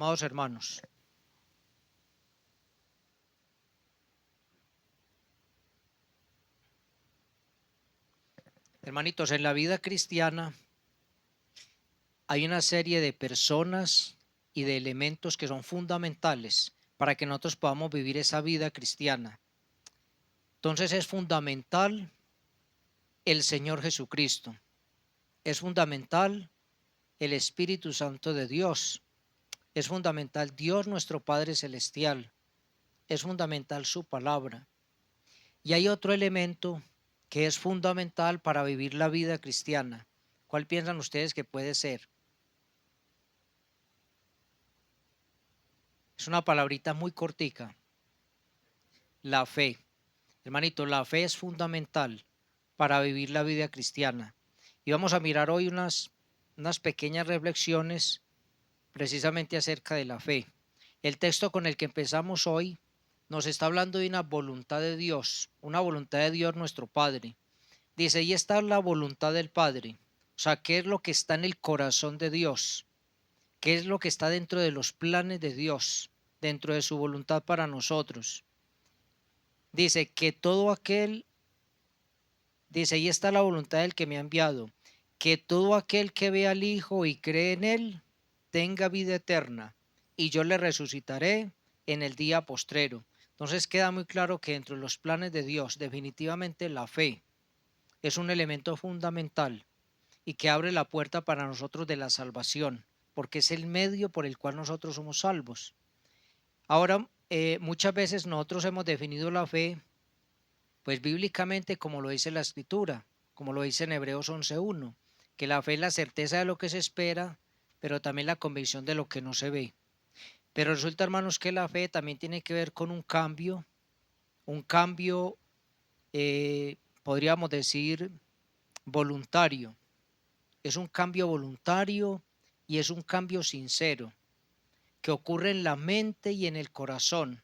amados hermanos. Hermanitos, en la vida cristiana hay una serie de personas y de elementos que son fundamentales para que nosotros podamos vivir esa vida cristiana. Entonces es fundamental el Señor Jesucristo, es fundamental el Espíritu Santo de Dios, es fundamental Dios nuestro Padre Celestial, es fundamental su palabra. Y hay otro elemento que es fundamental para vivir la vida cristiana. ¿Cuál piensan ustedes que puede ser? Es una palabrita muy cortica. La fe. Hermanito, la fe es fundamental para vivir la vida cristiana. Y vamos a mirar hoy unas pequeñas reflexiones precisamente acerca de la fe. El texto con el que empezamos hoy nos está hablando de una voluntad de Dios, una voluntad de Dios nuestro Padre. Dice, y esta es la voluntad del Padre. O sea, ¿qué es lo que está en el corazón de Dios? ¿Qué es lo que está dentro de los planes de Dios, dentro de su voluntad para nosotros? Dice que todo aquel, dice, y está la voluntad del que me ha enviado, que todo aquel que ve al Hijo y cree en Él, tenga vida eterna, y yo le resucitaré en el día postrero. Entonces queda muy claro que dentro de los planes de Dios, definitivamente la fe es un elemento fundamental y que abre la puerta para nosotros de la salvación, porque es el medio por el cual nosotros somos salvos. Ahora, muchas veces nosotros hemos definido la fe, pues bíblicamente como lo dice la Escritura, como lo dice en Hebreos 11:1, que la fe es la certeza de lo que se espera, pero también la convicción de lo que no se ve. Pero resulta, hermanos, que la fe también tiene que ver con un cambio, podríamos decir, voluntario. Es un cambio voluntario y es un cambio sincero que ocurre en la mente y en el corazón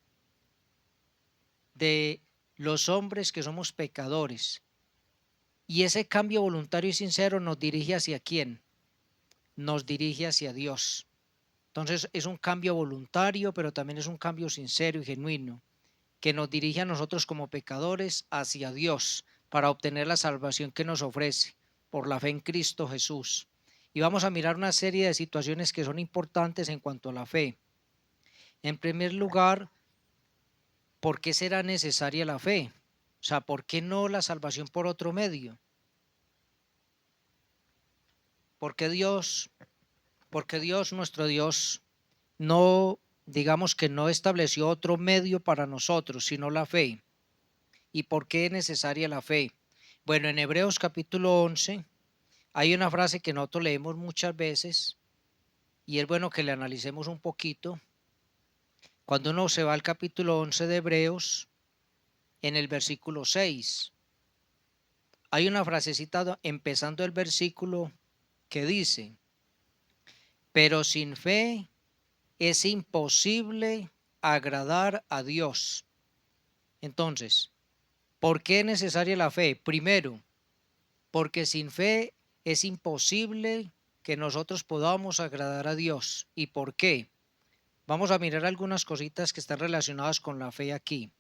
de los hombres que somos pecadores. Y ese cambio voluntario y sincero nos dirige ¿hacia quién? Nos dirige hacia Dios. Entonces es un cambio voluntario, pero también es un cambio sincero y genuino, que nos dirige a nosotros como pecadores hacia Dios para obtener la salvación que nos ofrece por la fe en Cristo Jesús. Y vamos a mirar una serie de situaciones que son importantes en cuanto a la fe. En primer lugar, ¿por qué será necesaria la fe? O sea, ¿por qué no la salvación por otro medio? Porque Dios, nuestro Dios, no, digamos que no estableció otro medio para nosotros, sino la fe. ¿Y por qué es necesaria la fe? Bueno, en Hebreos capítulo 11 hay una frase que nosotros leemos muchas veces y es bueno que le analicemos un poquito. Cuando uno se va al capítulo 11 de Hebreos, en el versículo 6, hay una frasecita empezando el versículo que dice, pero sin fe es imposible agradar a Dios. Entonces, ¿por qué es necesaria la fe? Primero, porque sin fe es imposible que nosotros podamos agradar a Dios. ¿Y por qué? Vamos a mirar algunas cositas que están relacionadas con la fe aquí.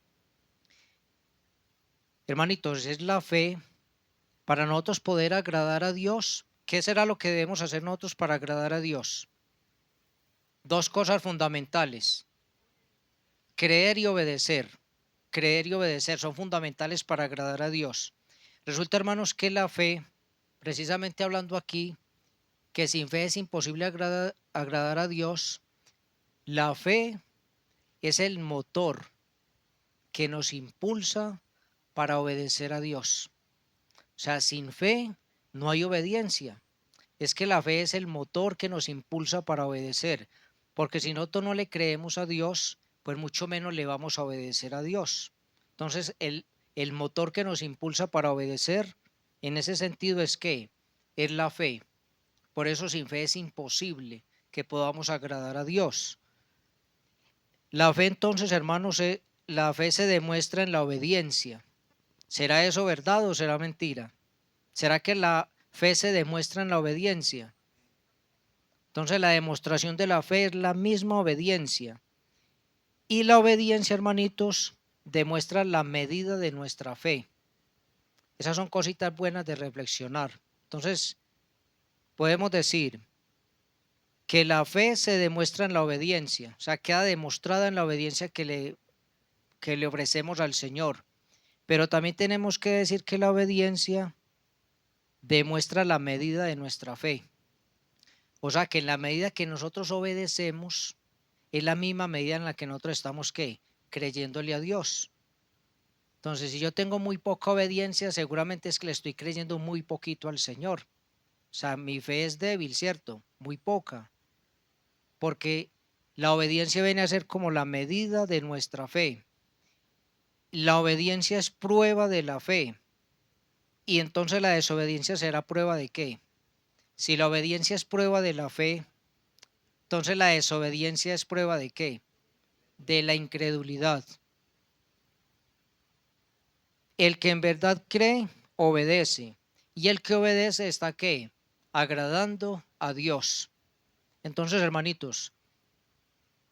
Hermanitos, es la fe para nosotros poder agradar a Dios. ¿Qué será lo que debemos hacer nosotros para agradar a Dios? Dos cosas fundamentales: creer y obedecer. Creer y obedecer son fundamentales para agradar a Dios. Resulta, hermanos, que la fe, precisamente hablando aquí, que sin fe es imposible agradar a Dios. La fe es el motor que nos impulsa para obedecer a Dios. O sea, sin fe no hay obediencia. Es que la fe es el motor que nos impulsa para obedecer, porque si nosotros no le creemos a Dios, pues mucho menos le vamos a obedecer a Dios. Entonces, el motor que nos impulsa para obedecer, en ese sentido, es la fe. Por eso sin fe es imposible que podamos agradar a Dios. La fe, entonces, hermanos, la fe se demuestra en la obediencia. ¿Será eso verdad o será mentira? ¿Será que la fe se demuestra en la obediencia? Entonces la demostración de la fe es la misma obediencia. Y la obediencia, hermanitos, demuestra la medida de nuestra fe. Esas son cositas buenas de reflexionar. Entonces, podemos decir que la fe se demuestra en la obediencia, o sea, queda demostrada en la obediencia que le ofrecemos al Señor. Pero también tenemos que decir que la obediencia demuestra la medida de nuestra fe. O sea, que en la medida que nosotros obedecemos, es la misma medida en la que nosotros estamos, ¿qué? Creyéndole a Dios. Entonces, si yo tengo muy poca obediencia, seguramente es que le estoy creyendo muy poquito al Señor. O sea, mi fe es débil, ¿cierto? Muy poca. Porque la obediencia viene a ser como la medida de nuestra fe. La obediencia es prueba de la fe. Y entonces la desobediencia será prueba de qué. Si la obediencia es prueba de la fe, entonces la desobediencia es prueba de qué. De la incredulidad. El que en verdad cree, obedece. Y el que obedece está ¿qué? Agradando a Dios. Entonces, hermanitos,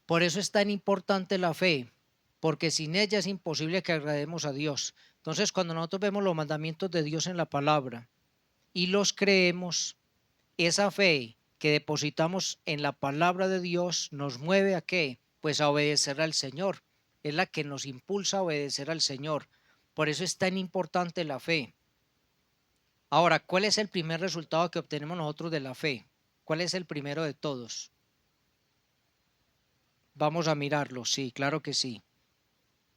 por eso es tan importante la fe, porque sin ella es imposible que agrademos a Dios. Entonces, cuando nosotros vemos los mandamientos de Dios en la palabra y los creemos, esa fe que depositamos en la palabra de Dios nos mueve ¿a qué? Pues a obedecer al Señor. Es la que nos impulsa a obedecer al Señor. Por eso es tan importante la fe. Ahora, ¿cuál es el primer resultado que obtenemos nosotros de la fe? ¿Cuál es el primero de todos? Vamos a mirarlo, sí, claro que sí.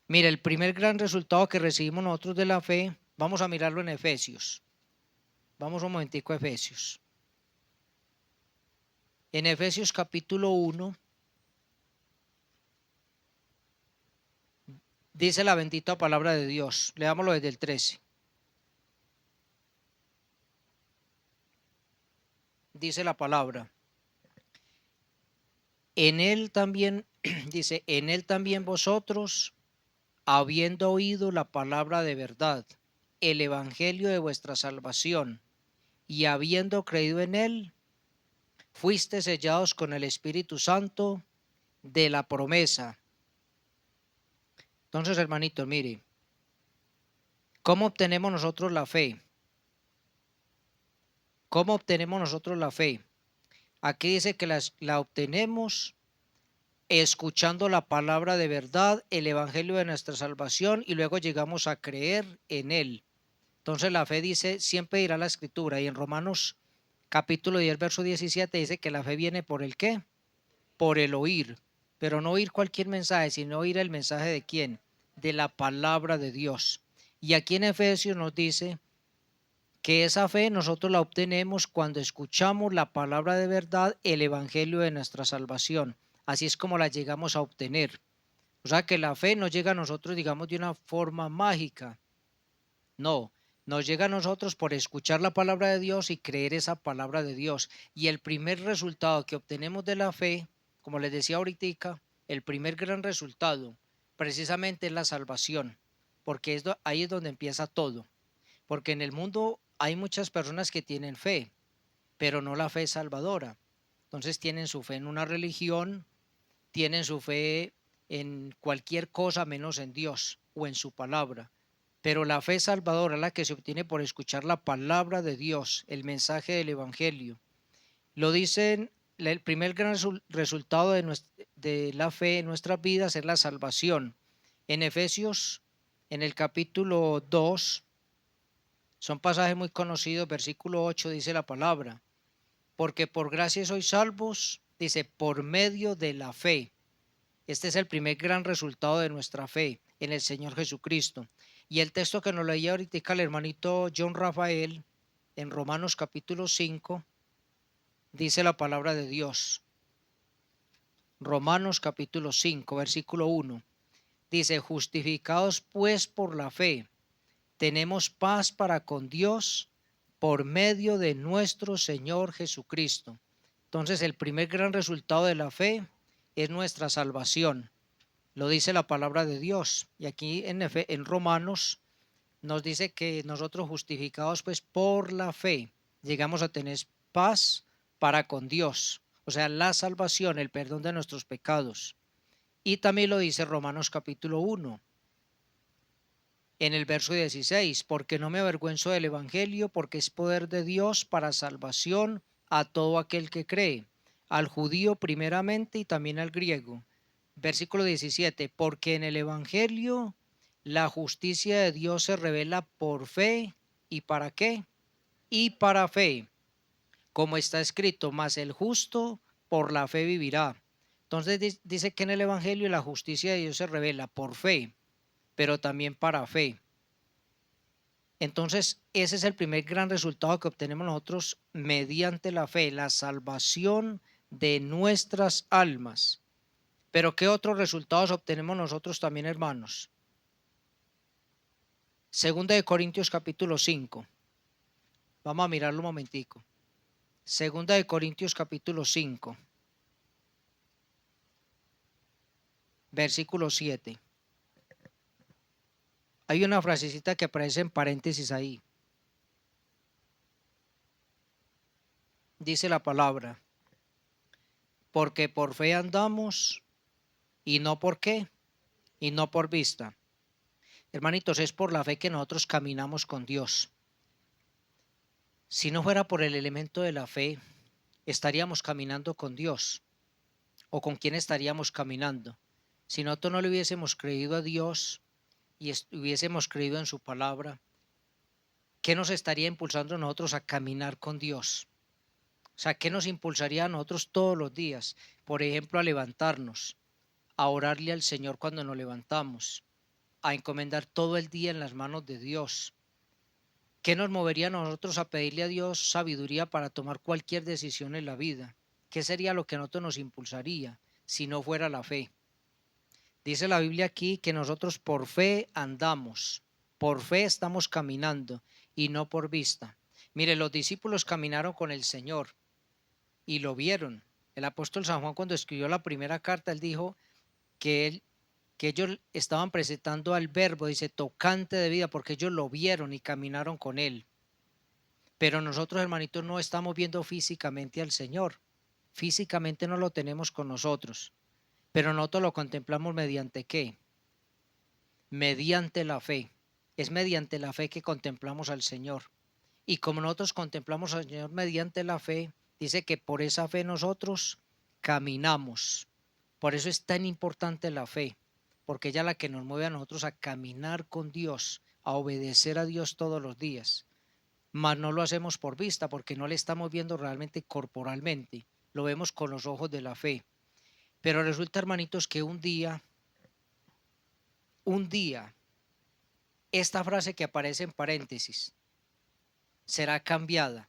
Mira, el primer gran resultado que recibimos nosotros de la fe, vamos a mirarlo en Efesios. Vamos un momentico a Efesios. En Efesios capítulo 1, dice la bendita palabra de Dios. Leámoslo desde el 13. Dice la palabra. En él también, dice, en él también vosotros, habiendo oído la palabra de verdad, el evangelio de vuestra salvación, y habiendo creído en él, fuiste sellados con el Espíritu Santo de la promesa. Entonces, hermanitos, mire, ¿cómo obtenemos nosotros la fe? ¿Cómo obtenemos nosotros la fe? Aquí dice que la obtenemos escuchando la palabra de verdad, el evangelio de nuestra salvación, y luego llegamos a creer en él. Entonces la fe dice, siempre dirá la escritura, y en Romanos capítulo 10, verso 17 dice que la fe viene por el ¿qué? Por el oír, pero no oír cualquier mensaje, sino oír el mensaje de quién, de la palabra de Dios. Y aquí en Efesios nos dice que esa fe nosotros la obtenemos cuando escuchamos la palabra de verdad, el evangelio de nuestra salvación. Así es como la llegamos a obtener. O sea que la fe no llega a nosotros, digamos, de una forma mágica. No, nos llega a nosotros por escuchar la palabra de Dios y creer esa palabra de Dios. Y el primer resultado que obtenemos de la fe, como les decía ahorita, el primer gran resultado precisamente es la salvación, porque ahí es donde empieza todo. Porque en el mundo hay muchas personas que tienen fe, pero no la fe salvadora. Entonces tienen su fe en una religión, tienen su fe en cualquier cosa menos en Dios o en su palabra. Pero la fe salvadora es la que se obtiene por escuchar la palabra de Dios, el mensaje del Evangelio. Lo dicen, el primer gran resultado de la fe en nuestras vidas es la salvación. En Efesios, en el capítulo 2, son pasajes muy conocidos, versículo 8 dice la palabra, porque por gracia sois salvos, dice, por medio de la fe. Este es el primer gran resultado de nuestra fe en el Señor Jesucristo. Y el texto que nos leía ahorita el hermanito John Rafael, en Romanos capítulo 5, dice la palabra de Dios. Romanos capítulo 5, versículo 1. Dice, justificados pues por la fe, tenemos paz para con Dios por medio de nuestro Señor Jesucristo. Entonces el primer gran resultado de la fe es nuestra salvación. Lo dice la palabra de Dios. Y aquí en Romanos nos dice que nosotros justificados pues por la fe llegamos a tener paz para con Dios. o sea, la salvación, el perdón de nuestros pecados. Y también lo dice Romanos capítulo 1, en el verso 16, porque no me avergüenzo del evangelio, porque es poder de Dios para salvación a todo aquel que cree, al judío primeramente y también al griego. Versículo 17, porque en el evangelio la justicia de Dios se revela por fe. ¿Y para qué? Y para fe, como está escrito, mas el justo por la fe vivirá. Entonces dice que en el evangelio la justicia de Dios se revela por fe, pero también para fe. Entonces, ese es el primer gran resultado que obtenemos nosotros mediante la fe, la salvación de nuestras almas. Pero ¿qué otros resultados obtenemos nosotros también, hermanos? Segunda de Corintios capítulo 5. Vamos a mirarlo un momentico. Segunda de Corintios capítulo 5, versículo 7. Hay una frasecita que aparece en paréntesis ahí. Dice la palabra, porque por fe andamos y no por qué, y no por vista. Hermanitos, es por la fe que nosotros caminamos con Dios. Si no fuera por el elemento de la fe, estaríamos caminando con Dios. ¿O con quién estaríamos caminando? Si nosotros no le hubiésemos creído a Dios y hubiésemos creído en su palabra, ¿qué nos estaría impulsando a nosotros a caminar con Dios? O sea, ¿qué nos impulsaría a nosotros todos los días? Por ejemplo, a levantarnos, a orarle al Señor cuando nos levantamos, a encomendar todo el día en las manos de Dios. ¿Qué nos movería a nosotros a pedirle a Dios sabiduría para tomar cualquier decisión en la vida? ¿Qué sería lo que a nosotros nos impulsaría si no fuera la fe? Dice la Biblia aquí que nosotros por fe andamos, por fe estamos caminando y no por vista. Mire, los discípulos caminaron con el Señor y lo vieron. El apóstol San Juan, cuando escribió la primera carta, él dijo que ellos estaban presentando al verbo, dice, tocante de vida, porque ellos lo vieron y caminaron con él. Pero nosotros, hermanitos, no estamos viendo físicamente al Señor. Físicamente no lo tenemos con nosotros. Pero nosotros lo contemplamos mediante ¿qué? Mediante la fe. Es mediante la fe que contemplamos al Señor. Y como nosotros contemplamos al Señor mediante la fe, dice que por esa fe nosotros caminamos. Por eso es tan importante la fe, porque ella es la que nos mueve a nosotros a caminar con Dios, a obedecer a Dios todos los días. Mas no lo hacemos por vista, porque no le estamos viendo realmente corporalmente, lo vemos con los ojos de la fe. Pero resulta, hermanitos, que un día, esta frase que aparece en paréntesis será cambiada.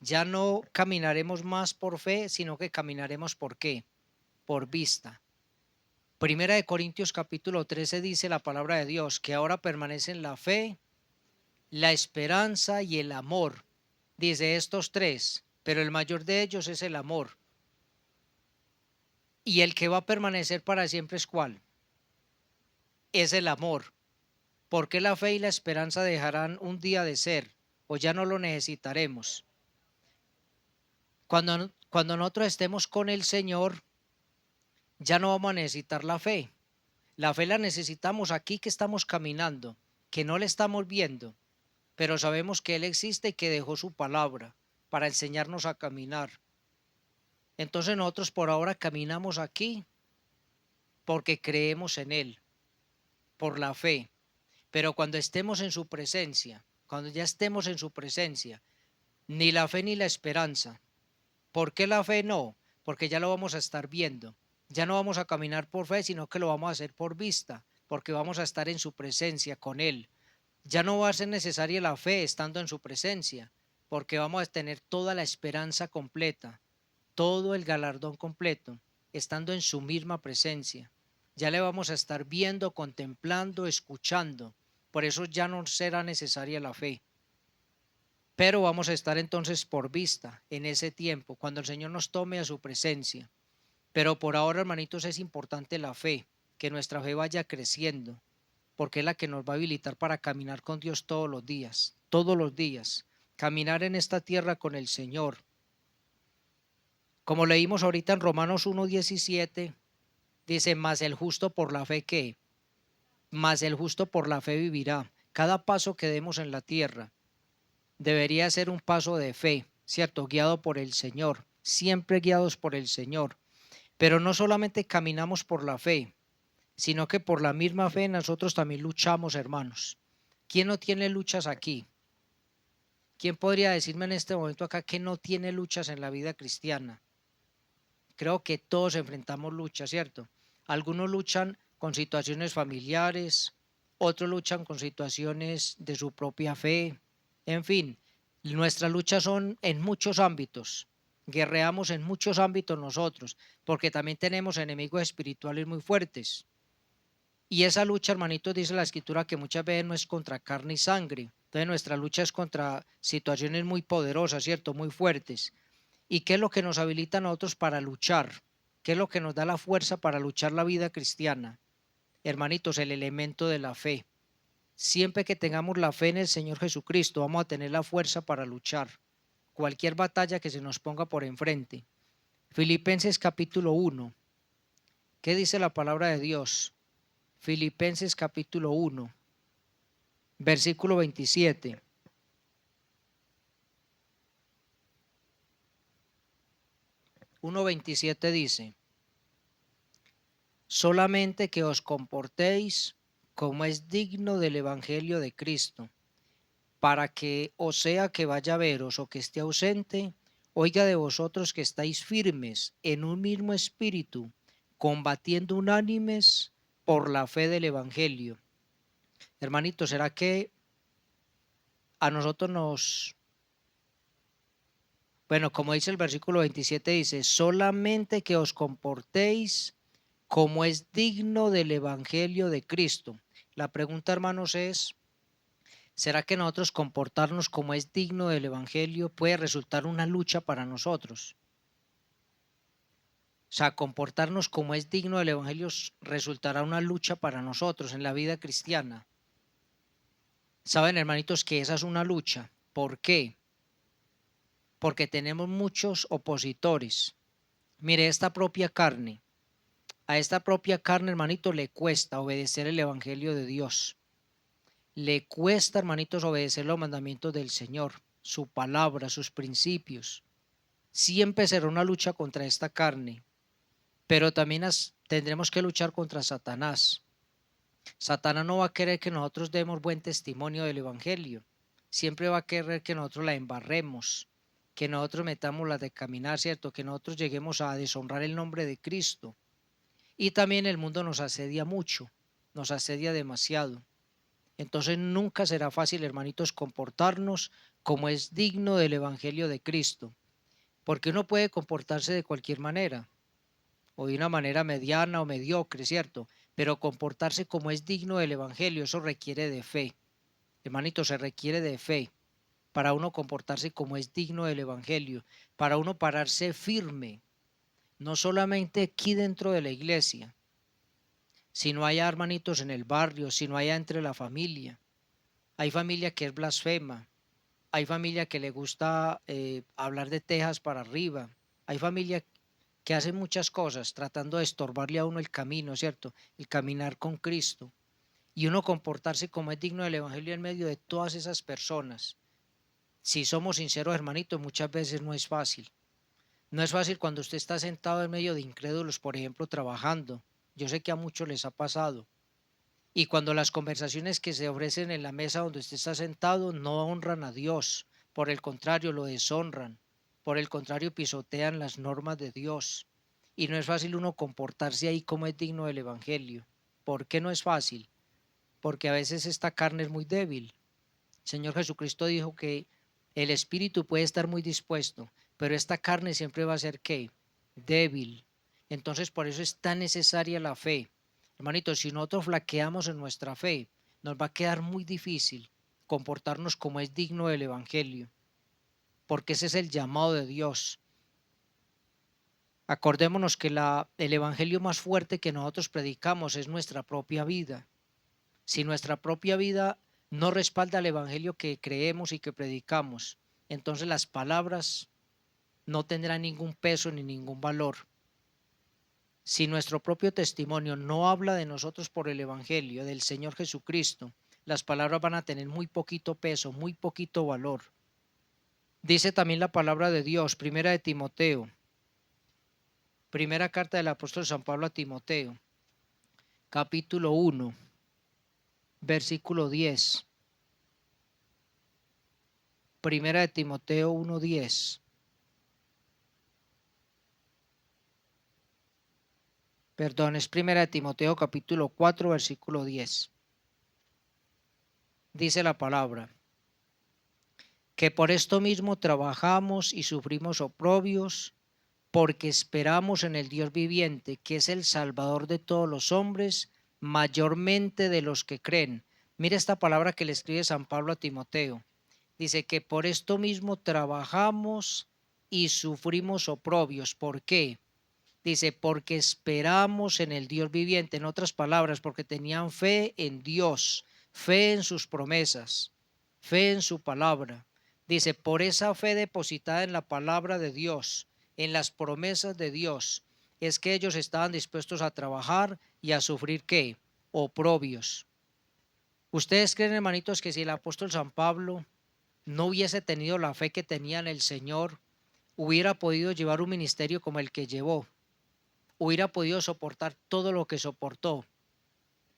Ya no caminaremos más por fe, sino que caminaremos ¿por qué? Por vista. Primera de Corintios capítulo 13 dice la palabra de Dios que ahora permanecen la fe, la esperanza y el amor. Dice estos tres, pero el mayor de ellos es el amor. Y el que va a permanecer para siempre es ¿cuál? Es el amor. Porque la fe y la esperanza dejarán un día de ser o ya no lo necesitaremos. Cuando nosotros estemos con el Señor, ya no vamos a necesitar la fe. La fe la necesitamos aquí que estamos caminando, que no le estamos viendo, pero sabemos que Él existe y que dejó su palabra para enseñarnos a caminar. Entonces nosotros por ahora caminamos aquí porque creemos en Él, por la fe. Pero cuando estemos en su presencia, cuando ya estemos en su presencia, ni la fe ni la esperanza. ¿Por qué la fe no? Porque ya lo vamos a estar viendo. Ya no vamos a caminar por fe, sino que lo vamos a hacer por vista, porque vamos a estar en su presencia con Él. Ya no va a ser necesaria la fe estando en su presencia, porque vamos a tener toda la esperanza completa, todo el galardón completo, estando en su misma presencia. Ya le vamos a estar viendo, contemplando, escuchando. Por eso ya no será necesaria la fe. Pero vamos a estar entonces por vista en ese tiempo, cuando el Señor nos tome a su presencia. Pero por ahora, hermanitos, es importante la fe, que nuestra fe vaya creciendo, porque es la que nos va a habilitar para caminar con Dios todos los días, caminar en esta tierra con el Señor. Como leímos ahorita en Romanos 1:17, dice, mas el justo por la fe, ¿qué? Mas el justo por la fe vivirá. Cada paso que demos en la tierra debería ser un paso de fe, ¿cierto? Guiado por el Señor, siempre guiados por el Señor. Pero no solamente caminamos por la fe, sino que por la misma fe nosotros también luchamos, hermanos. ¿Quién no tiene luchas aquí? ¿Quién podría decirme en este momento acá que no tiene luchas en la vida cristiana? Creo que todos enfrentamos luchas, ¿cierto? Algunos luchan con situaciones familiares, otros luchan con situaciones de su propia fe. En fin, nuestras luchas son en muchos ámbitos. Guerreamos en muchos ámbitos nosotros, porque también tenemos enemigos espirituales muy fuertes. Y esa lucha, hermanitos, dice la escritura que muchas veces no es contra carne y sangre. Entonces nuestra lucha es contra situaciones muy poderosas, ¿cierto? Muy fuertes. ¿Y qué es lo que nos habilita a nosotros para luchar? ¿Qué es lo que nos da la fuerza para luchar la vida cristiana? Hermanitos, el elemento de la fe. Siempre que tengamos la fe en el Señor Jesucristo, vamos a tener la fuerza para luchar cualquier batalla que se nos ponga por enfrente. Filipenses capítulo 1. ¿Qué dice la palabra de Dios? Filipenses capítulo 1, versículo 27. Uno 27 dice, solamente que os comportéis como es digno del Evangelio de Cristo, para que, o sea que vaya a veros o que esté ausente, oiga de vosotros que estáis firmes en un mismo espíritu, combatiendo unánimes por la fe del Evangelio. Hermanito, ¿será que a nosotros bueno, como dice el versículo 27, dice, solamente que os comportéis como es digno del Evangelio de Cristo? La pregunta, hermanos, es, ¿será que nosotros comportarnos como es digno del Evangelio puede resultar una lucha para nosotros? O sea, comportarnos como es digno del Evangelio resultará una lucha para nosotros en la vida cristiana. Saben, hermanitos, que esa es una lucha. ¿Por qué? Porque tenemos muchos opositores. Mire, a esta propia carne, hermanito, le cuesta obedecer el Evangelio de Dios. Le cuesta, hermanitos, obedecer los mandamientos del Señor, su palabra, sus principios. Siempre será una lucha contra esta carne, pero también tendremos que luchar contra Satanás. Satanás no va a querer que nosotros demos buen testimonio del Evangelio. Siempre va a querer que nosotros la embarremos, que nosotros metamos la de caminar, ¿cierto? Que nosotros lleguemos a deshonrar el nombre de Cristo. Y también el mundo nos asedia mucho, nos asedia demasiado. Entonces nunca será fácil, hermanitos, comportarnos como es digno del Evangelio de Cristo, porque uno puede comportarse de cualquier manera, o de una manera mediana o mediocre, ¿cierto? Pero comportarse como es digno del Evangelio, eso requiere de fe. Hermanitos, se requiere de fe para uno comportarse como es digno del Evangelio, para uno pararse firme, no solamente aquí dentro de la iglesia, sino allá, hermanitos, en el barrio, sino allá entre la familia. Hay familia que es blasfema, hay familia que le gusta hablar de tejas para arriba, hay familia que hace muchas cosas tratando de estorbarle a uno el camino, ¿cierto? El caminar con Cristo. Y uno comportarse como es digno del Evangelio en medio de todas esas personas. Si somos sinceros, hermanitos, muchas veces no es fácil. No es fácil cuando usted está sentado en medio de incrédulos, por ejemplo, trabajando. Yo sé que a muchos les ha pasado. Y cuando las conversaciones que se ofrecen en la mesa donde usted está sentado no honran a Dios, por el contrario lo deshonran, por el contrario pisotean las normas de Dios. Y no es fácil uno comportarse ahí como es digno del Evangelio. ¿Por qué no es fácil? Porque a veces esta carne es muy débil. El Señor Jesucristo dijo que el espíritu puede estar muy dispuesto, pero esta carne siempre va a ser ¿qué? Débil. Entonces por eso es tan necesaria la fe. Hermanitos, si nosotros flaqueamos en nuestra fe, nos va a quedar muy difícil comportarnos como es digno del Evangelio, porque ese es el llamado de Dios. Acordémonos que el Evangelio más fuerte que nosotros predicamos es nuestra propia vida. Si nuestra propia vida no respalda el Evangelio que creemos y que predicamos, entonces las palabras no tendrá ningún peso ni ningún valor. Si nuestro propio testimonio no habla de nosotros por el Evangelio del Señor Jesucristo, las palabras van a tener muy poquito peso, muy poquito valor. Dice también la palabra de Dios, primera de Timoteo, primera carta del apóstol San Pablo a Timoteo, capítulo 1, versículo 10. Primera de Timoteo 1:10. Perdón, es primera de Timoteo capítulo 4, versículo 10. Dice la palabra, que por esto mismo trabajamos y sufrimos oprobios, porque esperamos en el Dios viviente, que es el Salvador de todos los hombres, mayormente de los que creen. Mira esta palabra que le escribe San Pablo a Timoteo. Dice que por esto mismo trabajamos y sufrimos oprobios. ¿Por qué? Dice, porque esperamos en el Dios viviente. En otras palabras, porque tenían fe en Dios, fe en sus promesas, fe en su palabra. Dice, por esa fe depositada en la palabra de Dios, en las promesas de Dios, es que ellos estaban dispuestos a trabajar y a sufrir ¿qué? Oprobios. ¿Ustedes creen, hermanitos, que si el apóstol San Pablo no hubiese tenido la fe que tenía en el Señor, hubiera podido llevar un ministerio como el que llevó? Hubiera podido soportar todo lo que soportó,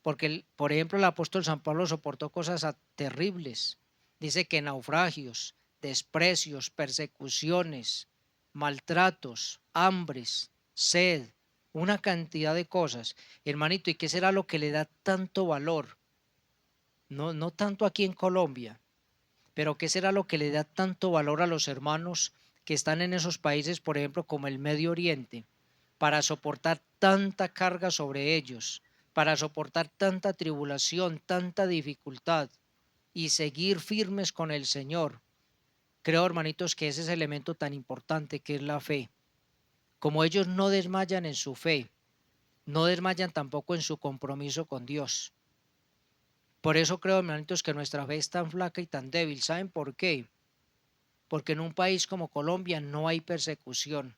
porque por ejemplo el apóstol San Pablo soportó cosas terribles. Dice que naufragios, desprecios, persecuciones, maltratos, hambres, sed, una cantidad de cosas. Hermanito, ¿y qué será lo que le da tanto valor? No tanto aquí en Colombia, pero ¿qué será lo que le da tanto valor a los hermanos que están en esos países, por ejemplo, como el Medio Oriente, para soportar tanta carga sobre ellos, para soportar tanta tribulación, tanta dificultad y seguir firmes con el Señor? Creo, hermanitos, que ese es el elemento tan importante que es la fe. Como ellos no desmayan en su fe, no desmayan tampoco en su compromiso con Dios. Por eso creo, hermanitos, que nuestra fe es tan flaca y tan débil. ¿Saben por qué? Porque en un país como Colombia no hay persecución.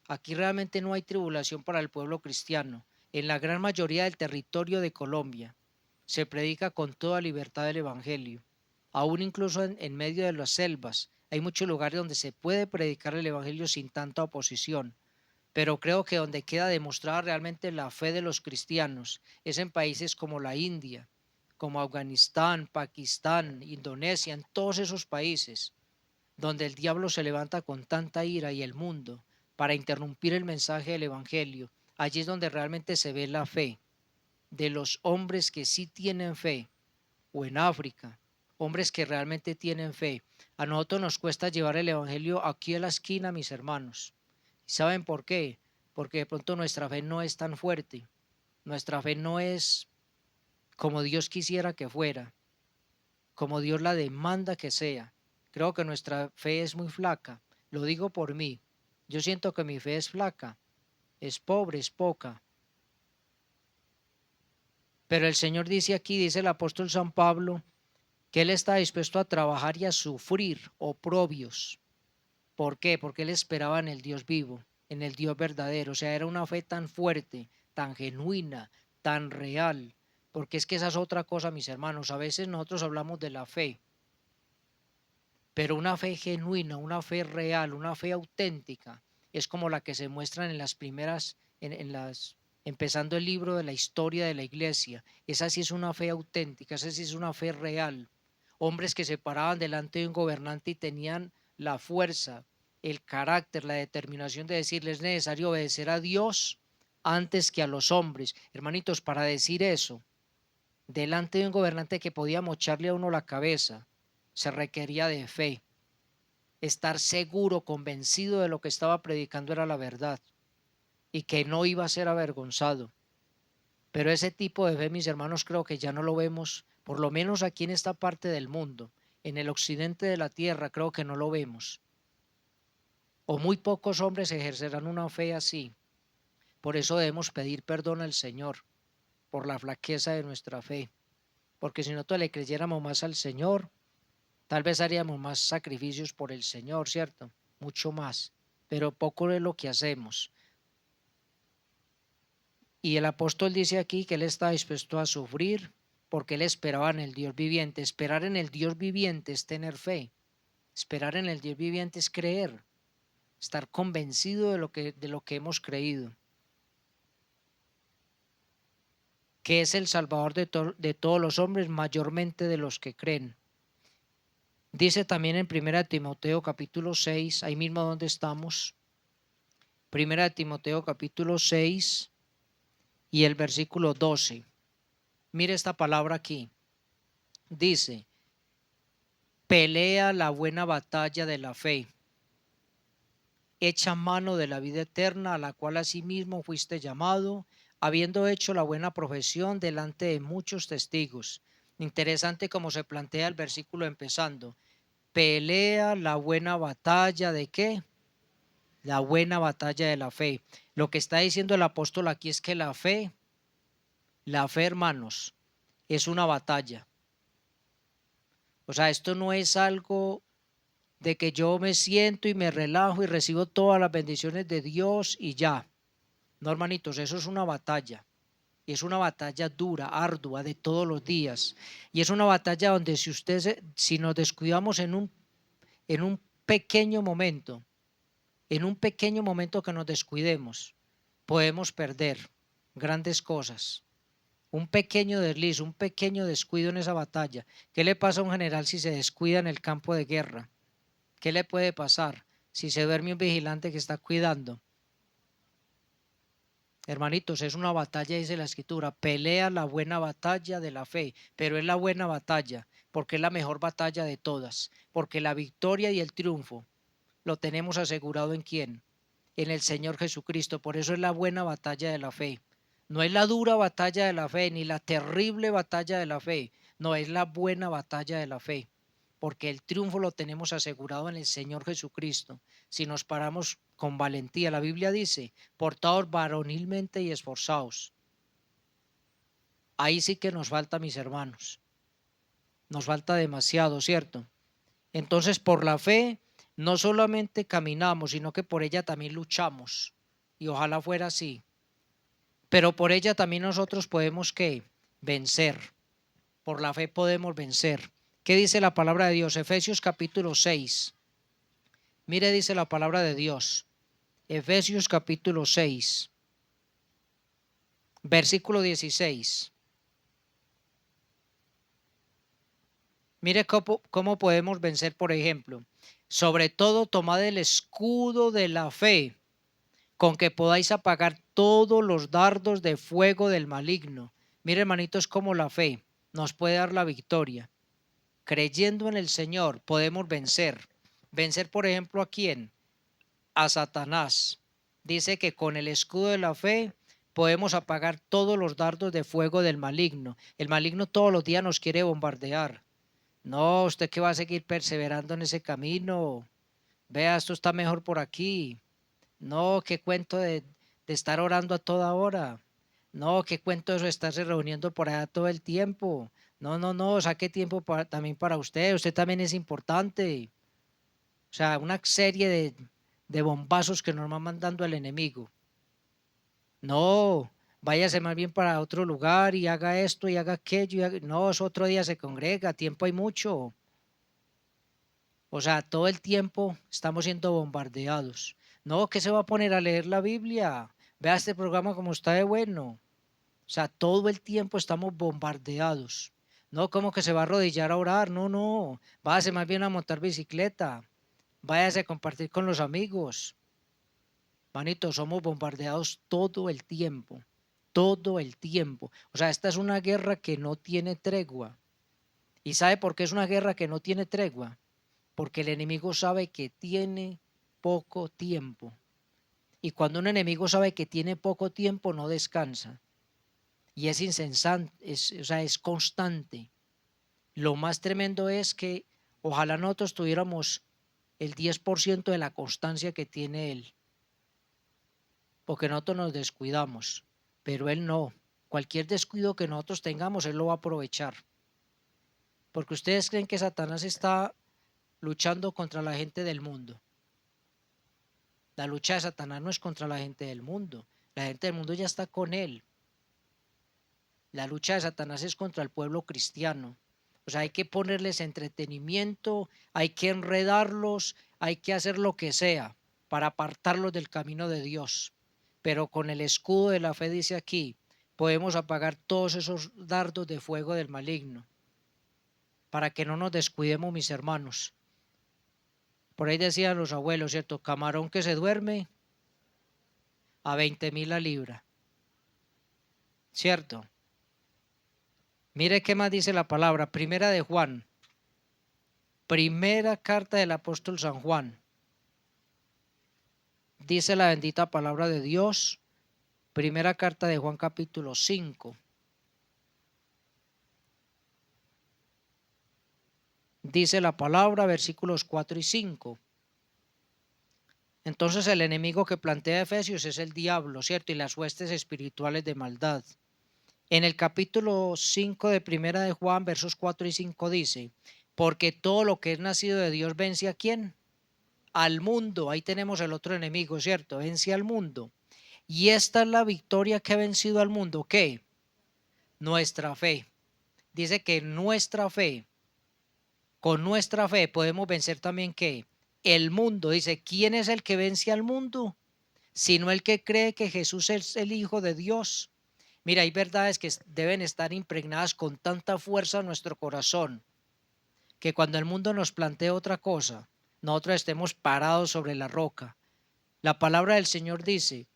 Aquí realmente no hay tribulación para el pueblo cristiano. En la gran mayoría del territorio de Colombia se predica con toda libertad el Evangelio. Aún incluso en medio de las selvas hay muchos lugares donde se puede predicar el Evangelio sin tanta oposición. Pero creo que donde queda demostrada realmente la fe de los cristianos es en países como la India, como Afganistán, Pakistán, Indonesia, en todos esos países donde el diablo se levanta con tanta ira y el mundo para interrumpir el mensaje del Evangelio. Allí es donde realmente se ve la fe de los hombres que sí tienen fe, o en África, hombres que realmente tienen fe. A nosotros nos cuesta llevar el Evangelio aquí a la esquina, mis hermanos. ¿Saben por qué? Porque de pronto nuestra fe no es tan fuerte, nuestra fe no es como Dios quisiera que fuera, como Dios la demanda que sea. Creo que nuestra fe es muy flaca. Lo digo por mí. Yo siento que mi fe es flaca, es pobre, es poca. Pero el Señor dice aquí, dice el apóstol San Pablo, que Él está dispuesto a trabajar y a sufrir oprobios. ¿Por qué? Porque Él esperaba en el Dios vivo, en el Dios verdadero. O sea, era una fe tan fuerte, tan genuina, tan real. Porque es que esa es otra cosa, mis hermanos. A veces nosotros hablamos de la fe, pero una fe genuina, una fe real, una fe auténtica, es como la que se muestran en las primeras, empezando el libro de la historia de la iglesia. Esa sí es una fe auténtica, esa sí es una fe real. Hombres que se paraban delante de un gobernante y tenían la fuerza, el carácter, la determinación de decirles es necesario obedecer a Dios antes que a los hombres. Hermanitos, para decir eso, delante de un gobernante que podía mocharle a uno la cabeza, se requería de fe, estar seguro, convencido de lo que estaba predicando era la verdad y que no iba a ser avergonzado. Pero ese tipo de fe, mis hermanos, creo que ya no lo vemos, por lo menos aquí en esta parte del mundo, en el occidente de la tierra, creo que no lo vemos. O muy pocos hombres ejercerán una fe así. Por eso debemos pedir perdón al Señor por la flaqueza de nuestra fe. Porque si nosotros le creyéramos más al Señor, tal vez haríamos más sacrificios por el Señor, ¿cierto? Mucho más. pero poco es lo que hacemos. Y el apóstol dice aquí que él está dispuesto a sufrir porque él esperaba en el Dios viviente. Esperar en el Dios viviente es tener fe. Esperar en el Dios viviente es creer, estar convencido de lo que hemos creído, que es el Salvador de todos los hombres, mayormente de los que creen. Dice también en 1 Timoteo capítulo 6, ahí mismo donde estamos, 1 Timoteo capítulo 6 y el versículo 12. Mire esta palabra aquí. Dice, pelea la buena batalla de la fe, echa mano de la vida eterna, a la cual asimismo fuiste llamado, habiendo hecho la buena profesión delante de muchos testigos. Interesante como se plantea el versículo empezando. Pelea la buena batalla ¿de qué? La buena batalla de la fe. Lo que está diciendo el apóstol aquí es que la fe, hermanos, es una batalla. O sea, esto no es algo de que yo me siento y me relajo y recibo todas las bendiciones de Dios y ya. No, hermanitos, eso es una batalla. Y es una batalla dura, ardua, de todos los días. Y es una batalla donde si nos descuidamos en un pequeño momento, que nos descuidemos, podemos perder grandes cosas. Un pequeño desliz, un pequeño descuido en esa batalla. ¿Qué le pasa a un general si se descuida en el campo de guerra? ¿Qué le puede pasar si se duerme un vigilante que está cuidando? Hermanitos, es una batalla, dice la escritura, pelea la buena batalla de la fe, pero es la buena batalla, porque es la mejor batalla de todas, porque la victoria y el triunfo lo tenemos asegurado ¿en quién? En el Señor Jesucristo. Por eso es la buena batalla de la fe. No es la dura batalla de la fe, ni la terrible batalla de la fe, no, es la buena batalla de la fe, porque el triunfo lo tenemos asegurado en el Señor Jesucristo. Si nos paramos con valentía, la Biblia dice, portaos varonilmente y esforzaos. Ahí sí que nos falta, mis hermanos, nos falta demasiado, ¿cierto? Entonces, por la fe, no solamente caminamos, sino que por ella también luchamos. Y ojalá fuera así. Pero por ella también nosotros podemos ¿qué? Vencer. Por la fe podemos vencer. ¿Qué dice la palabra de Dios? Efesios capítulo 6. Mire, dice la palabra de Dios. Efesios capítulo 6, versículo 16. Mire cómo podemos vencer, por ejemplo. Sobre todo, tomad el escudo de la fe, con que podáis apagar todos los dardos de fuego del maligno. Mire, hermanitos, cómo la fe nos puede dar la victoria. Creyendo en el Señor podemos vencer. Vencer, por ejemplo, ¿a quién? A Satanás. Dice que con el escudo de la fe podemos apagar todos los dardos de fuego del maligno. El maligno todos los días nos quiere bombardear. No, usted que va a seguir perseverando en ese camino. Vea, esto está mejor por aquí. No, qué cuento de estar orando a toda hora. No, qué cuento eso de estarse reuniendo por allá todo el tiempo. No, no, no, saque tiempo también para usted. Usted también es importante. O sea, una serie de bombazos que nos va mandando el enemigo. No, váyase más bien para otro lugar y haga esto y haga aquello. No, es otro día se congrega, tiempo hay mucho. O sea, todo el tiempo estamos siendo bombardeados. No, ¿qué se va a poner a leer la Biblia? Vea este programa como está de bueno. O sea, todo el tiempo estamos bombardeados. No, como que se va a arrodillar a orar. No, no. Váyase más bien a montar bicicleta. Váyase a compartir con los amigos. Manito, somos bombardeados todo el tiempo. Todo el tiempo. O sea, esta es una guerra que no tiene tregua. ¿Y sabe por qué es una guerra que no tiene tregua? Porque el enemigo sabe que tiene poco tiempo. Y cuando un enemigo sabe que tiene poco tiempo, no descansa. Y es insensante, o sea, es constante. Lo más tremendo es que ojalá nosotros tuviéramos el 10% de la constancia que tiene él. Porque nosotros nos descuidamos, pero él no. Cualquier descuido que nosotros tengamos, él lo va a aprovechar. Porque ustedes creen que Satanás está luchando contra la gente del mundo. La lucha de Satanás no es contra la gente del mundo. La gente del mundo ya está con él. La lucha de Satanás es contra el pueblo cristiano. O sea, hay que ponerles entretenimiento, hay que enredarlos, hay que hacer lo que sea para apartarlos del camino de Dios. Pero con el escudo de la fe, dice aquí, podemos apagar todos esos dardos de fuego del maligno, para que no nos descuidemos, mis hermanos. Por ahí decían los abuelos, ¿cierto? Camarón que se duerme a 20.000 la libra, ¿cierto? Mire qué más dice la palabra, primera de Juan, primera carta del apóstol San Juan. Dice la bendita palabra de Dios, primera carta de Juan capítulo 5. Dice la palabra, versículos 4 y 5. Entonces el enemigo que plantea Efesios es el diablo, ¿cierto? Y las huestes espirituales de maldad. En el capítulo 5 de primera de Juan, versos 4 y 5 dice, porque todo lo que es nacido de Dios vence ¿a quién? Al mundo. Ahí tenemos el otro enemigo, ¿cierto? Vence al mundo. Y esta es la victoria que ha vencido al mundo. ¿Qué? Nuestra fe. Dice que nuestra fe, con nuestra fe podemos vencer también ¿qué? El mundo. Dice, ¿quién es el que vence al mundo? Sino el que cree que Jesús es el Hijo de Dios. Mira, hay verdades que deben estar impregnadas con tanta fuerza en nuestro corazón, que cuando el mundo nos plantee otra cosa, nosotros estemos parados sobre la roca. La palabra del Señor dice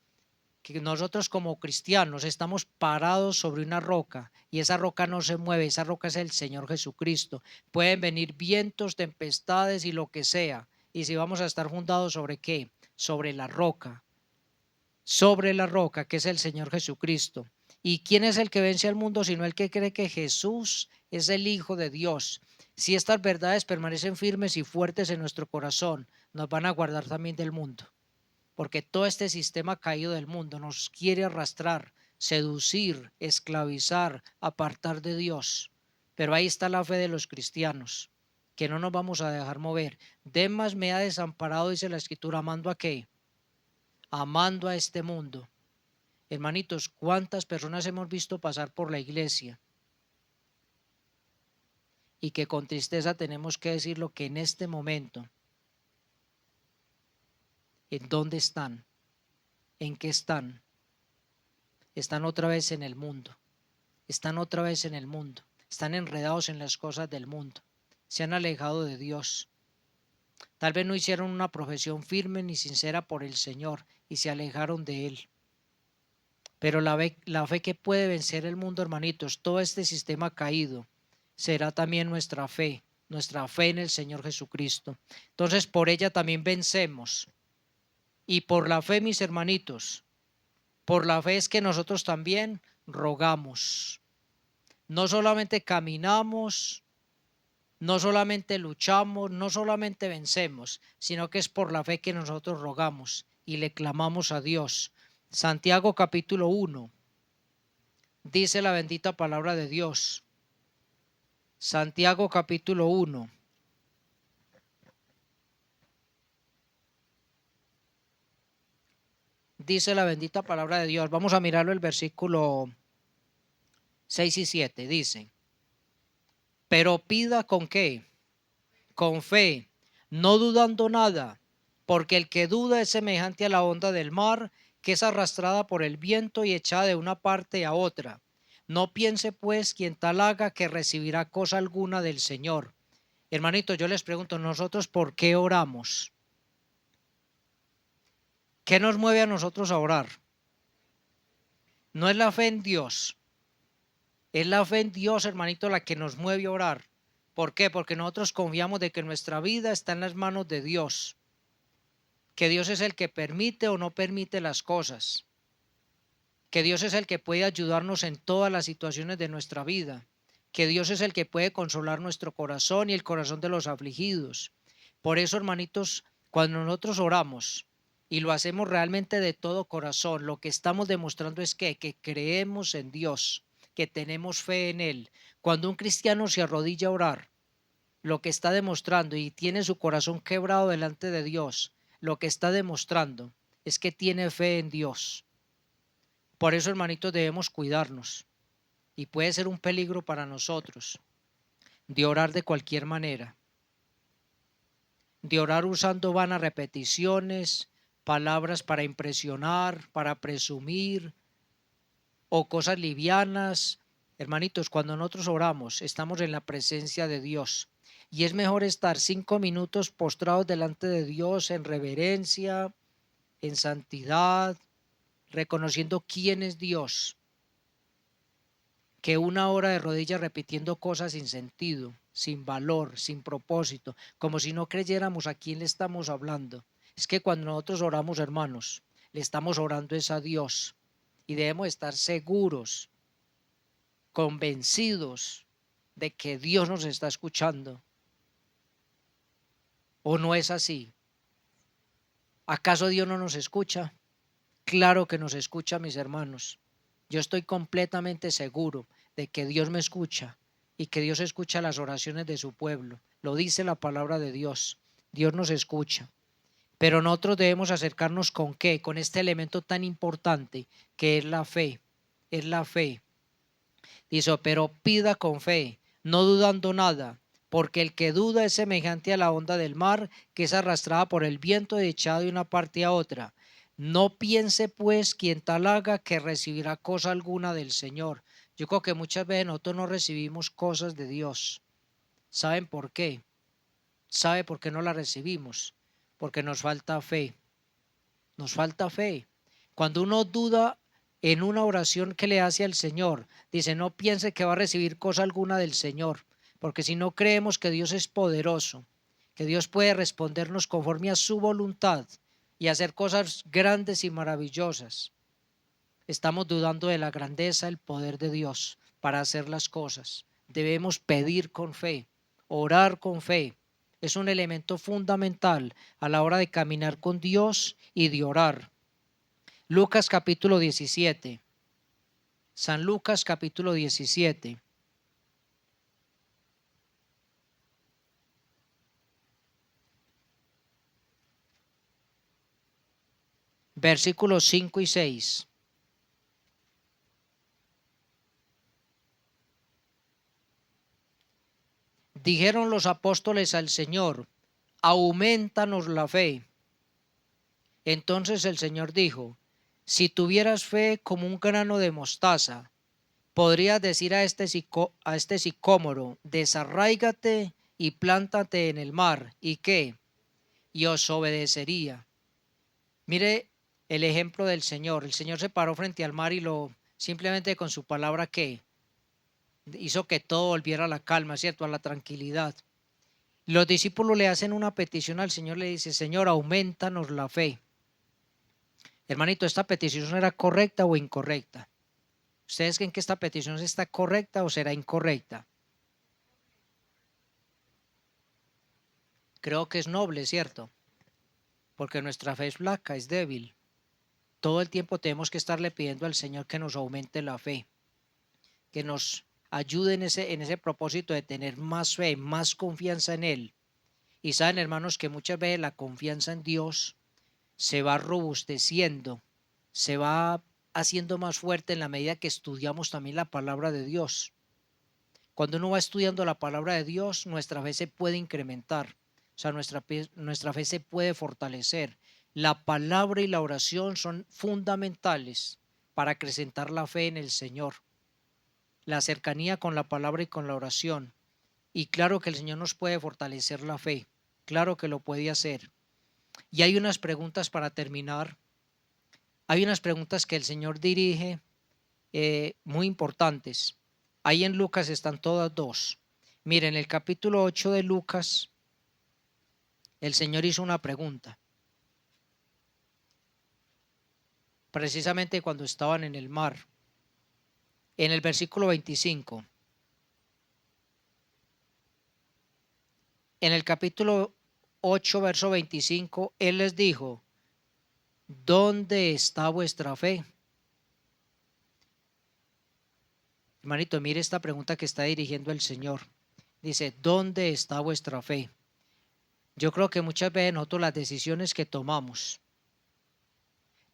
que nosotros como cristianos estamos parados sobre una roca y esa roca no se mueve, esa roca es el Señor Jesucristo. Pueden venir vientos, tempestades y lo que sea. Y si vamos a estar fundados sobre ¿qué? Sobre la roca que es el Señor Jesucristo. ¿Y quién es el que vence al mundo sino el que cree que Jesús es el Hijo de Dios? Si estas verdades permanecen firmes y fuertes en nuestro corazón, nos van a guardar también del mundo. Porque todo este sistema caído del mundo nos quiere arrastrar, seducir, esclavizar, apartar de Dios. Pero ahí está la fe de los cristianos, que no nos vamos a dejar mover. Demas me ha desamparado, dice la Escritura, amando a ¿qué? Amando a este mundo. Hermanitos, ¿cuántas personas hemos visto pasar por la iglesia? Y que con tristeza tenemos que decir lo que en este momento, ¿en dónde están? ¿En qué están? Están otra vez en el mundo. Están otra vez en el mundo. Están enredados en las cosas del mundo. Se han alejado de Dios. Tal vez no hicieron una profesión firme ni sincera por el Señor y se alejaron de Él. Pero la fe que puede vencer el mundo, hermanitos, todo este sistema caído, será también nuestra fe en el Señor Jesucristo. Entonces, por ella también vencemos. Y por la fe, mis hermanitos, por la fe es que nosotros también rogamos. No solamente caminamos, no solamente luchamos, no solamente vencemos, sino que es por la fe que nosotros rogamos y le clamamos a Dios. Santiago capítulo 1, dice la bendita palabra de Dios. Santiago capítulo 1. Dice la bendita palabra de Dios. Vamos a mirarlo el versículo 6 y 7. Dice, pero pida ¿con qué? Con fe, no dudando nada, porque el que duda es semejante a la onda del mar, que es arrastrada por el viento y echada de una parte a otra. No piense pues quien tal haga que recibirá cosa alguna del Señor. Hermanito, yo les pregunto, ¿nosotros por qué oramos? ¿Qué nos mueve a nosotros a orar? No es la fe en Dios. Es la fe en Dios, hermanito, la que nos mueve a orar. ¿Por qué? Porque nosotros confiamos de que nuestra vida está en las manos de Dios. Que Dios es el que permite o no permite las cosas. Que Dios es el que puede ayudarnos en todas las situaciones de nuestra vida. Que Dios es el que puede consolar nuestro corazón y el corazón de los afligidos. Por eso, hermanitos, cuando nosotros oramos y lo hacemos realmente de todo corazón, lo que estamos demostrando es que creemos en Dios, que tenemos fe en Él. Cuando un cristiano se arrodilla a orar, lo que está demostrando y tiene su corazón quebrado delante de Dios, lo que está demostrando es que tiene fe en Dios. Por eso, hermanitos, debemos cuidarnos. Y puede ser un peligro para nosotros de orar de cualquier manera, de orar usando vanas repeticiones, palabras para impresionar, para presumir o cosas livianas. Hermanitos, cuando nosotros oramos, estamos en la presencia de Dios. Y es mejor estar 5 minutos postrados delante de Dios en reverencia, en santidad, reconociendo quién es Dios, que una hora de rodillas repitiendo cosas sin sentido, sin valor, sin propósito, como si no creyéramos a quién le estamos hablando. Es que cuando nosotros oramos, hermanos, le estamos orando es a Dios y debemos estar seguros, convencidos de que Dios nos está escuchando. ¿O no es así? ¿Acaso Dios no nos escucha? Claro que nos escucha, mis hermanos. Yo estoy completamente seguro de que Dios me escucha y que Dios escucha las oraciones de su pueblo. Lo dice la palabra de Dios. Dios nos escucha. Pero nosotros debemos acercarnos ¿con qué? Con este elemento tan importante que es la fe. Es la fe. Dice, pero pida con fe, no dudando nada, porque el que duda es semejante a la onda del mar, que es arrastrada por el viento y echada de una parte a otra. No piense pues quien tal haga que recibirá cosa alguna del Señor. Yo creo que muchas veces nosotros no recibimos cosas de Dios. ¿Saben por qué? ¿Sabe por qué no la recibimos? Porque nos falta fe. Nos falta fe. Cuando uno duda en una oración que le hace al Señor, dice, no piense que va a recibir cosa alguna del Señor, porque si no creemos que Dios es poderoso, que Dios puede respondernos conforme a su voluntad y hacer cosas grandes y maravillosas, estamos dudando de la grandeza, el poder de Dios para hacer las cosas. Debemos pedir con fe, orar con fe. Es un elemento fundamental a la hora de caminar con Dios y de orar. Lucas capítulo 17. San Lucas capítulo 17. Versículos 5 y 6. Dijeron los apóstoles al Señor, aumentanos la fe. Entonces el Señor dijo, si tuvieras fe como un grano de mostaza, podrías decir a este sicómoro, desarráigate y plántate en el mar, ¿y qué? Y os obedecería. Mire el ejemplo del Señor. El Señor se paró frente al mar y simplemente con su palabra que hizo que todo volviera a la calma, ¿cierto? A la tranquilidad. Los discípulos le hacen una petición al Señor, le dice, Señor, aumentanos la fe. Hermanito, ¿esta petición era correcta o incorrecta? ¿Ustedes creen que esta petición está correcta o será incorrecta? Creo que es noble, ¿cierto? Porque nuestra fe es flaca, es débil. Todo el tiempo tenemos que estarle pidiendo al Señor que nos aumente la fe, que nos ayude en ese propósito de tener más fe, más confianza en Él. Y saben, hermanos, que muchas veces la confianza en Dios se va robusteciendo, se va haciendo más fuerte en la medida que estudiamos también la palabra de Dios. Cuando uno va estudiando la palabra de Dios, nuestra fe se puede incrementar, o sea, nuestra fe se puede fortalecer. La palabra y la oración son fundamentales para acrecentar la fe en el Señor. La cercanía con la palabra y con la oración. Y claro que el Señor nos puede fortalecer la fe, claro que lo puede hacer. Y hay unas preguntas para terminar. Hay unas preguntas que el Señor dirige muy importantes. Ahí en Lucas están todas dos. Miren, en el capítulo 8 de Lucas, el Señor hizo una pregunta. Precisamente cuando estaban en el mar. En el versículo 25. En el capítulo 8, verso 25, Él les dijo, ¿dónde está vuestra fe? Hermanito, mire esta pregunta que está dirigiendo el Señor. Dice, ¿dónde está vuestra fe? Yo creo que muchas veces nosotros las decisiones que tomamos,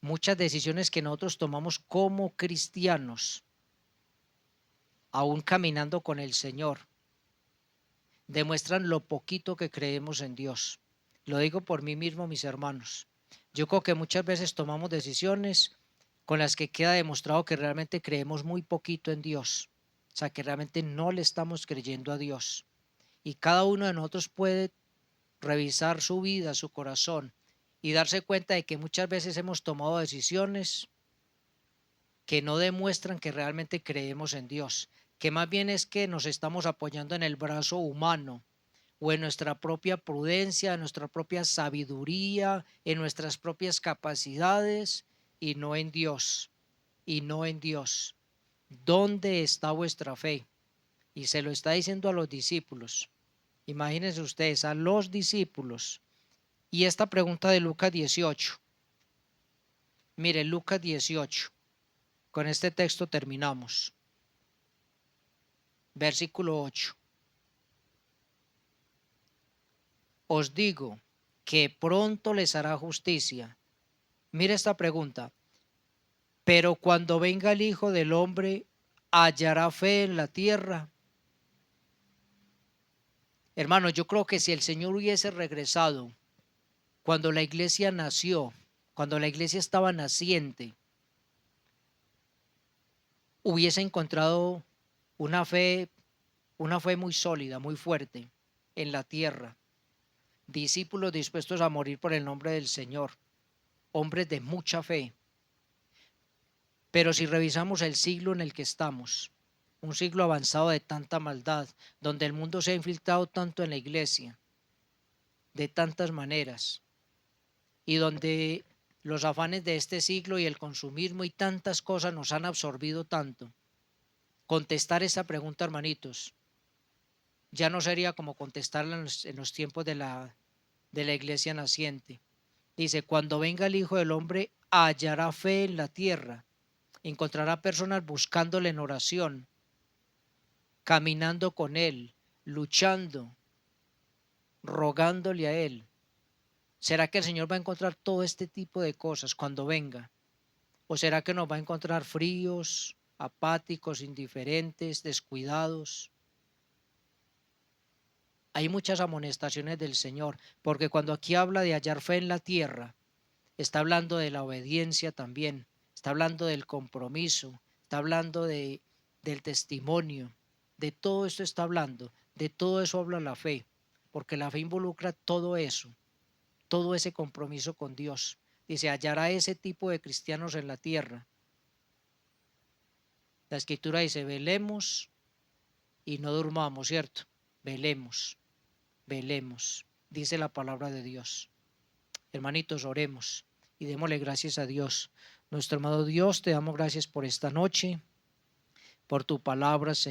muchas decisiones que nosotros tomamos como cristianos, aún caminando con el Señor, demuestran lo poquito que creemos en Dios. Lo digo por mí mismo, mis hermanos. Yo creo que muchas veces tomamos decisiones con las que queda demostrado que realmente creemos muy poquito en Dios. O sea, que realmente no le estamos creyendo a Dios. Y cada uno de nosotros puede revisar su vida, su corazón, y darse cuenta de que muchas veces hemos tomado decisiones que no demuestran que realmente creemos en Dios, que más bien es que nos estamos apoyando en el brazo humano o en nuestra propia prudencia, en nuestra propia sabiduría, en nuestras propias capacidades y no en Dios, y no en Dios. ¿Dónde está vuestra fe? Y se lo está diciendo a los discípulos. Imagínense ustedes, a los discípulos. Y esta pregunta de Lucas 18. Mire, Lucas 18. Con este texto terminamos. Versículo 8. Os digo que pronto les hará justicia. Mire esta pregunta. Pero cuando venga el Hijo del Hombre, ¿hallará fe en la tierra? Hermano, yo creo que si el Señor hubiese regresado cuando la iglesia nació, cuando la iglesia estaba naciente, hubiese encontrado una fe muy sólida, muy fuerte en la tierra. Discípulos dispuestos a morir por el nombre del Señor, hombres de mucha fe. Pero si revisamos el siglo en el que estamos, un siglo avanzado de tanta maldad, donde el mundo se ha infiltrado tanto en la iglesia, de tantas maneras, y donde los afanes de este siglo y el consumismo y tantas cosas nos han absorbido tanto, contestar esa pregunta, hermanitos, ya no sería como contestarla en los tiempos de la iglesia naciente. Dice, cuando venga el Hijo del Hombre, hallará fe en la tierra, encontrará personas buscándole en oración, caminando con Él, luchando, rogándole a Él. ¿Será que el Señor va a encontrar todo este tipo de cosas cuando venga? ¿O será que nos va a encontrar fríos, apáticos, indiferentes, descuidados? Hay muchas amonestaciones del Señor, porque cuando aquí habla de hallar fe en la tierra, está hablando de la obediencia también, está hablando del compromiso, está hablando del testimonio, de todo esto está hablando, de todo eso habla la fe, porque la fe involucra todo eso, todo ese compromiso con Dios. Dice, hallará ese tipo de cristianos en la tierra. La escritura dice, velemos y no durmamos, ¿cierto? Velemos, velemos, dice la palabra de Dios. Hermanitos, oremos y démosle gracias a Dios. Nuestro amado Dios, te damos gracias por esta noche, por tu palabra, Señor.